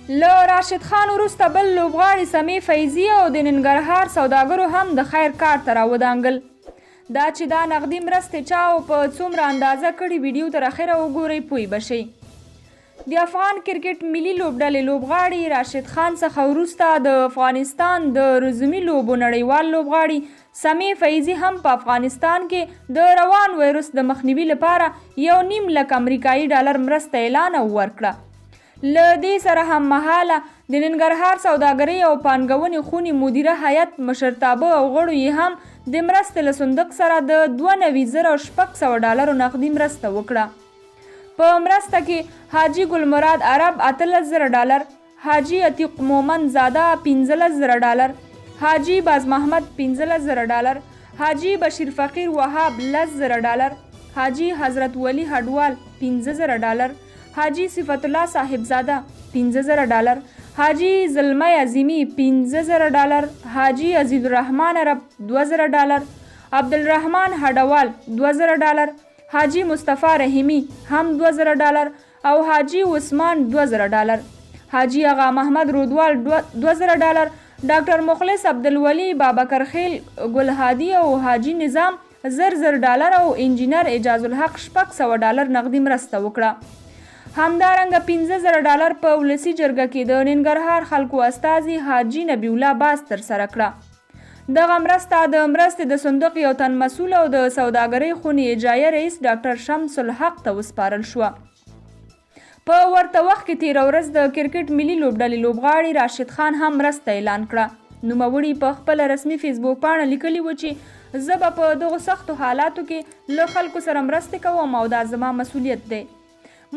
له راشد خان وروسته بل لوبغاړي سمیع فیضي او د ننګرهار سوداګرو هم د خیر کار ته راودانګل. دا چې دا نغدي مرستې چا او په څومره اندازه کړي ویډیو تر اخره وګورئ پوه به شئ. د افغان کرکټ ملي لوبډلې لوبغاړي راشد خان څخه وروسته د افغانستان د رزمي لوبو نړیوال لوبغاړي سمیع فیضي هم په افغانستان کې د روان وایرس د مخنیوي لپاره $1.5 لک امریکایي ډالر مرسته اعلان ورکړه. له دې سره هم مهاله د ننګرهار سوداګرۍ او پانګونې خونې مدیره هیئت مشرتابه او غړو یې هم د مرستې له صندوق سره د $92,600 نقدي مرسته وکړه. په مرسته کې حاجي ګلمراد عرب $18,000، حاجي عتیق مومن زاده $15,000، حاجي باز محمد $15,000، حاجي بشیر فقیر وهاب $10,000، حاجي حضرت ولی هډوال $15,000، حاجي صفت الله صاحبزاده $15,000، حاجي زلمه عظیمی $15,000، حاجي عزیز الرحمن عرب $2,000، عبدالرحمن هډوال $2,000، حاجي مصطفی رحیمی هم $2,000 او حاجي عثمان $2,000، حاجي آغا محمد رودوال $2,000، ډاکټر مخلص عبدالولي بابکرخیل ګلهادي او حاجي نظام $1,000 او انجینر اعجاز الحق $600 نقدي مرسته وکړه. همدارنګه $15,000 په ولسي جرګه کې د ننګرهار خلکو استازي حاجي نبی الله باز ترسره کړه. دغه مرسته د مرستې د صندوق یو تن مسؤل او د سوداګرۍ خونې اجرایه رئیس ډاکټر شمس الحق ته وسپارل شوه. په ورته وخت کې تېره ورځ د کرکټ ملي لوبډلې لوبغاړي راشد خان هم مرسته اعلان کړه. نوموړي په خپله رسمي فیسبوک پاڼه لیکلي و چې زه به په دغو سختو حالاتو کې له خلکو سره مرستې کوم او دا زما مسؤلیت دی.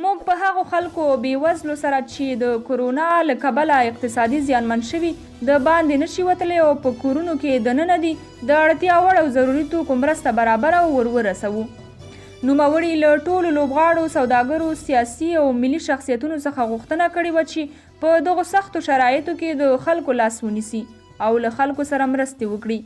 موږ په هغو خلکو بېوزلو سره چې د کورونا له کبله اقتصادي زیانمن شوي د باندې نشي وتلی او په کورونو کې دننه دي د اړتیا وړ او ضروري توکو مرسته برابره او ورسوو. نوموړي له ټولو لوبغاړو، سوداګرو، سیاسي او ملي شخصیتونو څخه غوښتنه کړې وه چې په دغو سختو شرایطو کې د خلکو لاس ونیسي او له خلکو سره مرستې وکړي.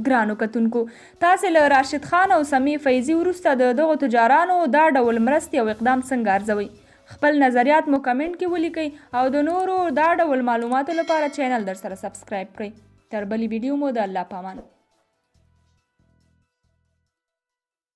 ګرانو کتونکو، تاسې له راشد خان او سمیع فیضي وروسته د دغو تجارانو دا ډول مرستې او اقدام څنګه ارزوئ؟ خپل نظریات مو کمنټ کې ولیکئ او د نورو دا ډول معلوماتو لپاره چینل در سره سبسکرایب کړئ. تر بلې ویډیو مو د الله پامان.